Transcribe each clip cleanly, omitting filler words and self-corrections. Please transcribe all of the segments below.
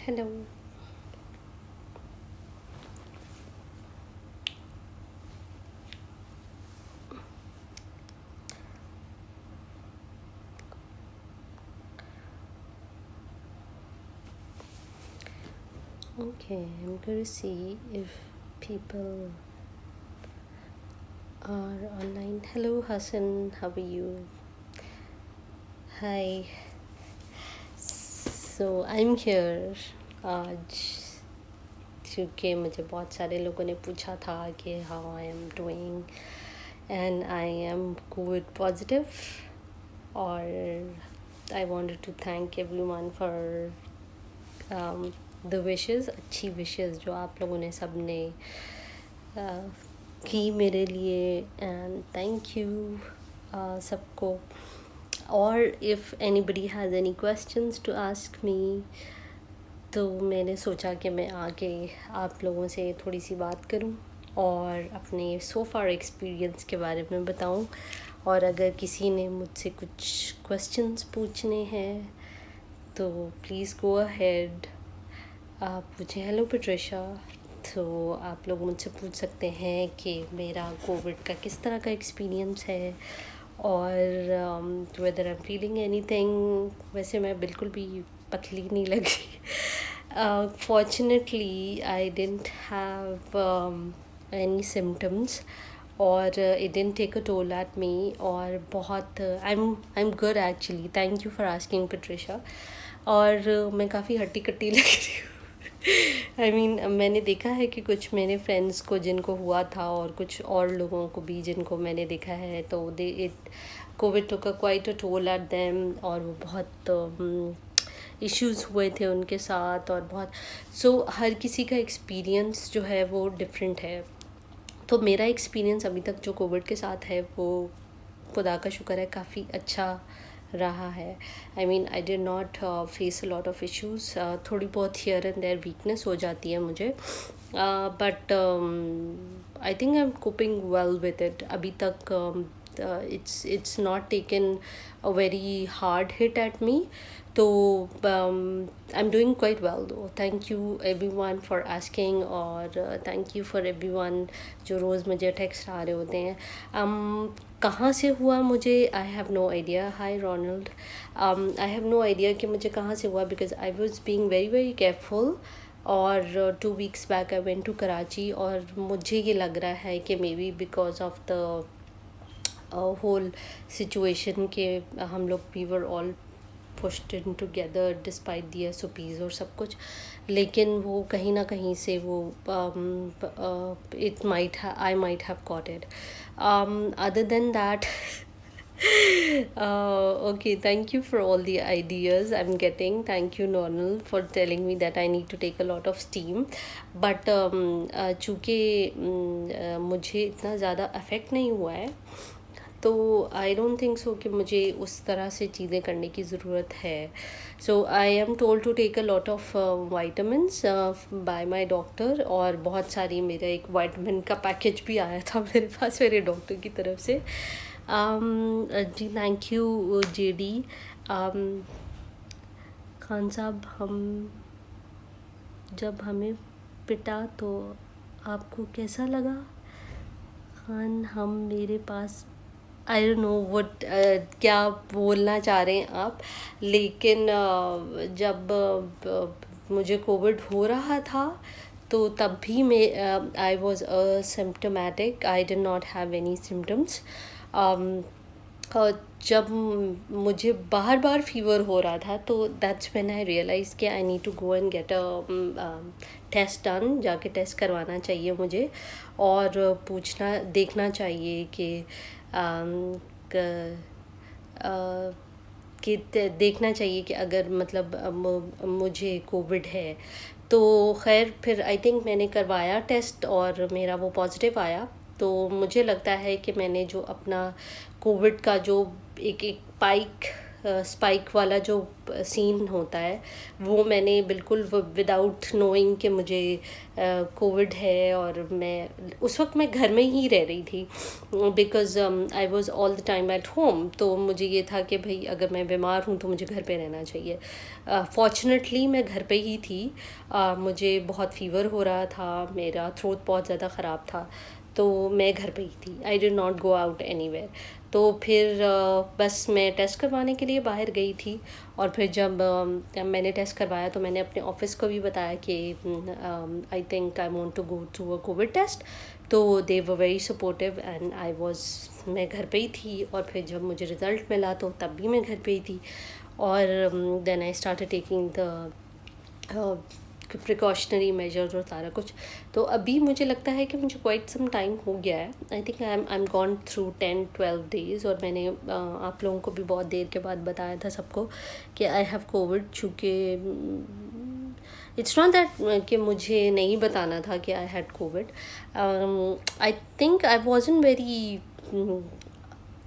Hello. Okay, I'm going to see if people are online. Hello, Hassan. How are you? Hi. So I'm here आज क्योंकि मुझे बहुत सारे लोगों ने पूछा था कि how I am doing and I am covid positive और I wanted to thank everyone for the wishes, अच्छी विशेस जो आप लोगों ने सब ने की मेरे लिए, एंड थैंक यू सबको. और if anybody has any questions to ask me, तो मैंने सोचा कि मैं आके आप लोगों से थोड़ी सी बात करूं और अपने सो फार एक्सपीरियंस के बारे में बताऊं. और अगर किसी ने मुझसे कुछ क्वेश्चंस पूछने हैं तो प्लीज़ गो अहेड. आप पूछें. Hello Patricia. तो आप लोग मुझसे पूछ सकते हैं कि मेरा कोविड का किस तरह का एक्सपीरियंस है और whether I am feeling anything. वैसे मैं बिल्कुल भी पतली नहीं लगी. Fortunately I didn't have any symptoms और it didn't take a toll at me. और बहुत I am good actually. Thank you for asking Patricia. और मैं काफ़ी हट्टी कट्टी लग रही हूँ. आई मीन मैंने देखा है कि कुछ मेरे फ्रेंड्स को जिनको हुआ था और कुछ और लोगों को भी जिनको मैंने देखा है, तो they it covid took a quite a toll at them. और वो बहुत इश्यूज़ हुए थे उनके साथ और बहुत हर किसी का एक्सपीरियंस जो है वो डिफरेंट है. तो मेरा एक्सपीरियंस अभी तक जो कोविड के साथ है वो खुदा का शुक्र है काफ़ी अच्छा रहा है. I mean I did not face a lot of issues. थोड़ी बहुत हियर एंड देयर वीकनेस हो जाती है मुझे, but I think I am coping well with it. अभी तक it's not taken a very hard hit at me. So I'm doing quite well though. Thank you everyone for asking और thank you for everyone जो रोज़ मुझे text आ रहे होते हैं. कहाँ से हुआ मुझे I have no idea. Hi Ronald. I have no idea कि मुझे कहाँ से हुआ because I was being very very careful. और 2 weeks back I went to Karachi और मुझे ये लग रहा है कि maybe because of the whole situation के हम लोग we were all pushed in together despite the SOPs और सब कुछ. लेकिन वो कहीं ना कहीं से वो I might have got it. Other than that okay, thank you for all the ideas I'm getting. Thank you Nonal for telling me that I need to take a lot of steam. But चूँकि मुझे इतना ज़्यादा affect नहीं हुआ है तो I don't think so कि मुझे उस तरह से चीज़ें करने की ज़रूरत है. So I am told to take a lot of vitamins by my doctor. और बहुत सारी मेरा एक वाइटामिन का पैकेज भी आया था मेरे पास मेरे डॉक्टर की तरफ से. जी थैंक यू JD. खान साहब, हम जब हमें पिटा तो आपको कैसा लगा? खान, हम मेरे पास आई डोंट नो व्हाट क्या बोलना चाह रहे हैं आप. लेकिन जब मुझे कोविड हो रहा था तो तब भी मैं I was symptomatic. I did not have any symptoms. और जब मुझे बार बार फीवर हो रहा था तो दैट्स व्हेन आई रियलाइज कि I need to go and get a test done. जाके टेस्ट करवाना चाहिए मुझे और पूछना देखना चाहिए कि देखना चाहिए कि अगर मतलब मुझे कोविड है. तो खैर फिर आई थिंक मैंने करवाया टेस्ट और मेरा वो पॉजिटिव आया. तो मुझे लगता है कि मैंने जो अपना कोविड का जो एक एक पाइक स्पाइक वाला जो सीन होता है वो मैंने बिल्कुल विदाउट नोइंग कि मुझे कोविड है, और मैं उस वक्त मैं घर में ही रह रही थी because I was all the time at home. तो मुझे ये था कि भाई अगर मैं बीमार हूँ तो मुझे घर पे रहना चाहिए। फॉर्चुनेटली मैं घर पे ही थी। मुझे बहुत फ़ीवर हो रहा था, मेरा थ्रोट बहुत ज़्यादा ख़राब था, तो मैं घर पे ही थी। आई did not go out anywhere. तो फिर बस मैं टेस्ट करवाने के लिए बाहर गई थी, और फिर जब मैंने टेस्ट करवाया तो मैंने अपने ऑफिस को भी बताया कि I think I want to go through a covid test. तो they were very supportive and I was मैं घर पे ही थी, और फिर जब मुझे रिज़ल्ट मिला तो तब भी मैं घर पे ही थी। और then I started taking the precautionary measures और सारा कुछ। तो अभी मुझे लगता है कि मुझे क्वाइट सम टाइम हो गया है। आई think I am gone through 10-12 days, और मैंने आप लोगों को भी बहुत देर के बाद बताया था सबको कि आई हैव कोविड। चूँकि इट्स नॉट दैट कि मुझे नहीं बताना था कि I had Covid. I think I wasn't very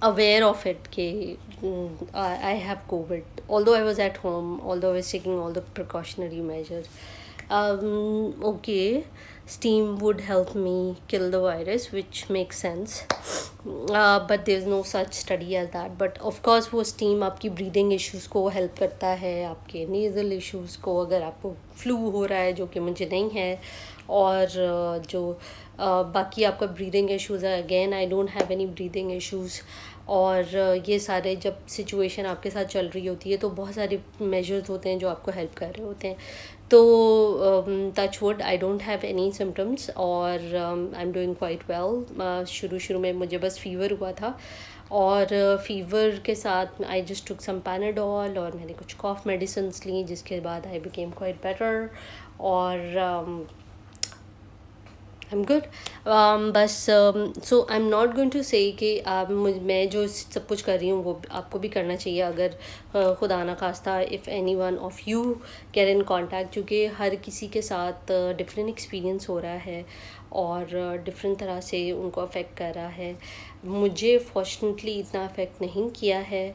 aware of it कि I have COVID, although I was at home, although I was taking all the precautionary measures. Okay, steam would help me kill the virus, which makes sense. But there's no such study as that. But of course वो steam आपकी breathing issues को help करता है, आपके nasal issues को, अगर आपको flu हो रहा है जो कि मुझे नहीं है, और जो बाकी आपका ब्रीदिंग इश्यूज़ है, again I don't have any breathing issues. और ये सारे जब सिचुएशन आपके साथ चल रही होती है तो बहुत सारे मेजर्स होते हैं जो आपको हेल्प कर रहे होते हैं। तो touch wood I don't have any symptoms, और I am doing quite well. शुरू में मुझे बस फीवर हुआ था, और फीवर के साथ I just took some Panadol, और मैंने कुछ कॉफ मेडिसिन्स ली, जिसके बाद आई बिकेम क्वाइट बेटर। और I'm good. बस so I am not going to say कि मैं जो सब कुछ कर रही हूँ वो आपको भी करना चाहिए, अगर खुदा ना खास्ता if any one of you get in contact, क्योंकि हर किसी के साथ डिफरेंट एक्सपीरियंस हो रहा है और डिफरेंट तरह से उनको अफेक्ट कर रहा है। मुझे फॉर्चुनेटली इतना अफेक्ट नहीं किया है।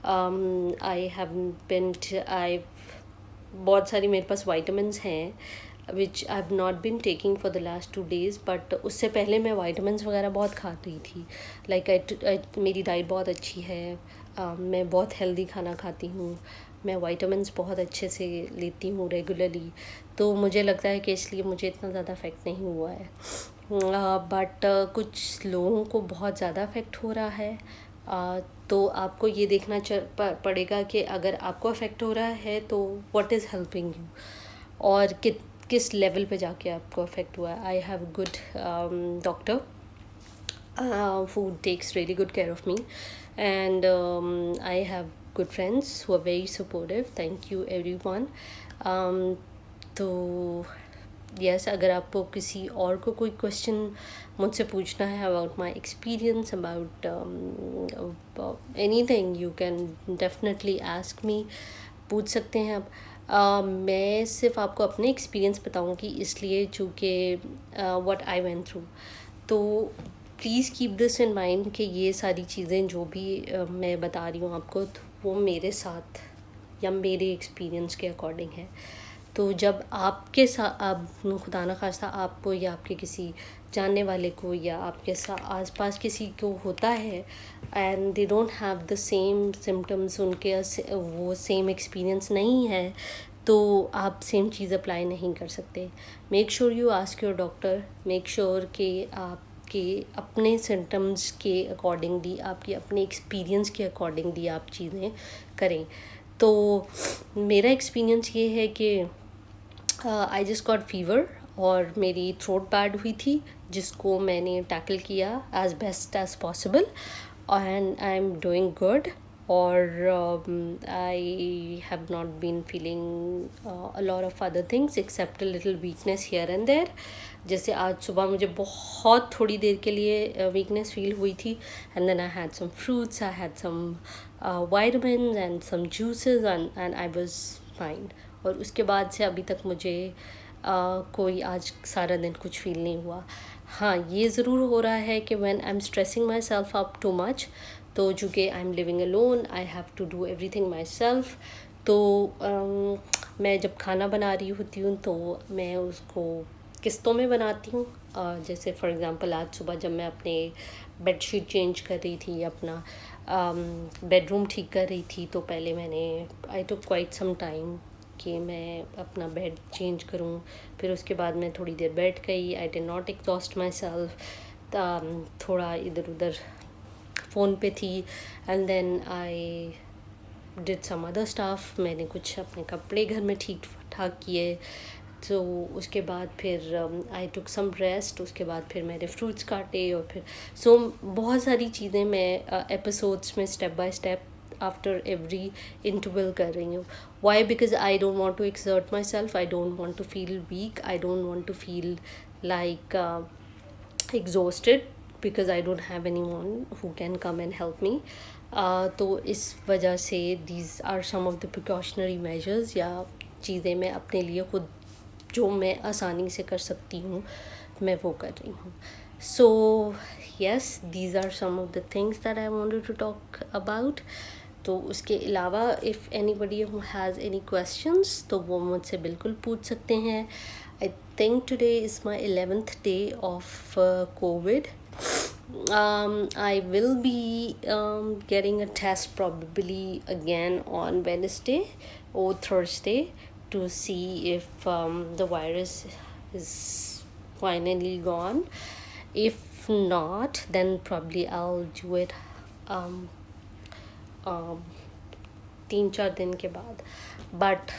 आई हैव बिन आई बहुत सारी मेरे पास वाइटामिन्स हैं which I have not been taking for the last 2 days, but उससे पहले मैं वाइटामिन्स वगैरह बहुत खाती थी। लाइक मेरी डाइट बहुत अच्छी है, मैं बहुत हेल्दी खाना खाती हूँ, मैं वाइटामिन्स बहुत अच्छे से लेती हूँ रेगुलरली। तो मुझे लगता है कि इसलिए मुझे इतना ज़्यादा अफेक्ट नहीं हुआ है। बट कुछ लोगों को बहुत ज़्यादा अफेक्ट हो रहा है। तो आपको ये देखना पड़ेगा कि अगर आपको अफेक्ट हो रहा है तो व्हाट इज़ हेल्पिंग यू, और किस लेवल पे जाके आपको अफेक्ट हुआ है। I have a good doctor who takes really good care of me, and I have good friends who are very supportive. Thank you everyone. तो यस, अगर आपको किसी और को कोई क्वेश्चन मुझसे पूछना है about my experience, about anything, you can definitely ask me, पूछ सकते हैं आप। मैं सिर्फ आपको अपने एक्सपीरियंस बताऊंगी, इसलिए चूँकि व्हाट आई वेंट थ्रू। तो please keep this in mind कि ये सारी चीज़ें जो भी मैं बता रही हूँ आपको, तो वो मेरे साथ या मेरे एक्सपीरियंस के अकॉर्डिंग है। तो जब आपके साथ आप खुदा न खास्ता आपको या आपके किसी जानने वाले को या आपके आसपास किसी को होता है and they don't have the same symptoms, उनके वो सेम एक्सपीरियंस नहीं है, तो आप सेम चीज़ अप्लाई नहीं कर सकते। Make sure you ask your doctor, make sure कि आपके अपने सिम्टम्स के अकॉर्डिंगली, आपके अपने एक्सपीरियंस के अकॉर्डिंगली आप चीज़ें करें। तो मेरा एक्सपीरियंस ये है कि आई जस्ट गॉट फीवर, और मेरी थ्रोट बैड हुई थी, जिसको मैंने टैकल किया as best as possible, and I am doing good. और I have not been feeling a lot of other things except a little weakness here and there. जैसे आज सुबह मुझे बहुत थोड़ी देर के लिए वीकनेस फील हुई थी, and then I had some fruits, I had some vitamins and some juices, and I was fine। और उसके बाद से अभी तक मुझे कोई आज सारा दिन कुछ फील नहीं हुआ। हाँ, ये ज़रूर हो रहा है कि when I am stressing myself up too much, तो चूँकि I am living alone, I have to do everything myself. तो मैं जब खाना बना रही होती हूँ तो मैं उसको किस्तों में बनाती हूँ। जैसे फॉर एग्ज़ाम्पल आज सुबह जब मैं अपने बेडशीट चेंज कर रही थी, अपना बेडरूम ठीक कर रही थी, तो पहले मैंने आई टुक क्वाइट सम टाइम कि मैं अपना बेड चेंज करूँ। फिर उसके बाद मैं थोड़ी देर बैठ गई, I did not exhaust myself, थोड़ा इधर उधर फ़ोन पे थी, and then I did some other stuff. मैंने कुछ अपने कपड़े घर में ठीक ठाक किए, तो उसके बाद फिर आई टुक सम रेस्ट। उसके बाद फिर मैंने फ्रूट्स काटे, और फिर बहुत सारी चीज़ें मैं एपिसोड्स में step by step after every interval कर रही हूँ। Why? Because I don't want to exert myself, I don't want to feel weak, I don't want to feel like exhausted because I don't have anyone who can come and help me. तो इस वजह से these are some of the precautionary measures, या चीज़ें मैं अपने लिए खुद जो मैं आसानी से कर सकती हूँ मैं वो कर रही हूँ. So yes, these are some of the things that I wanted to talk about. तो उसके अलावा if anybody who has any questions तो वो मुझसे बिल्कुल पूछ सकते हैं. I think today is my 11th day of COVID. I will be getting a test probably again on Wednesday or Thursday to see if the virus is finally gone. If not, then probably I'll do it 3-4 दिन के बाद, but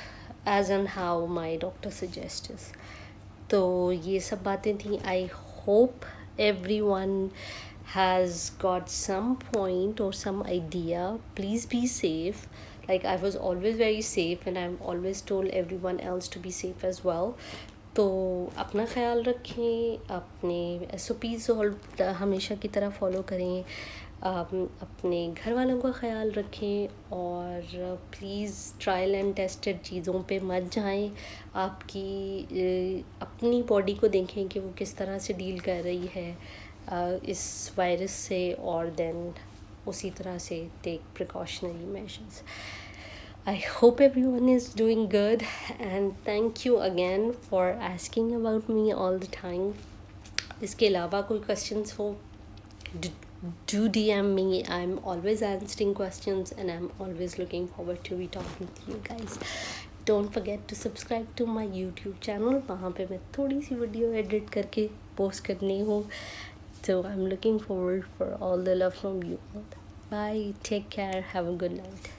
as and how my doctor suggests. तो ये सब बातें थी. I hope everyone has got some point or some idea. Please be safe. Like I was always very safe and I'm always told everyone else to be safe as well. तो अपना ख्याल रखें, अपने SOPs हमेशा की तरह follow करें, अपने घर वालों का ख्याल रखें, और प्लीज़ ट्रायल एंड टेस्टेड चीज़ों पे मत जाएं. आपकी अपनी बॉडी को देखें कि वो किस तरह से डील कर रही है इस वायरस से, और देन उसी तरह से take precautionary measures. I hope everyone is doing good, and thank you again for asking about me all the time. इसके अलावा कोई questions हो, do DM me. I'm always answering questions and I'm always looking forward to be talking to you guys. Don't forget to subscribe to my YouTube channel. वहाँ पे मैं थोड़ी सी video edit करके post करनी हूँ. So I'm looking forward for all the love from you all. Bye. Take care. Have a good night.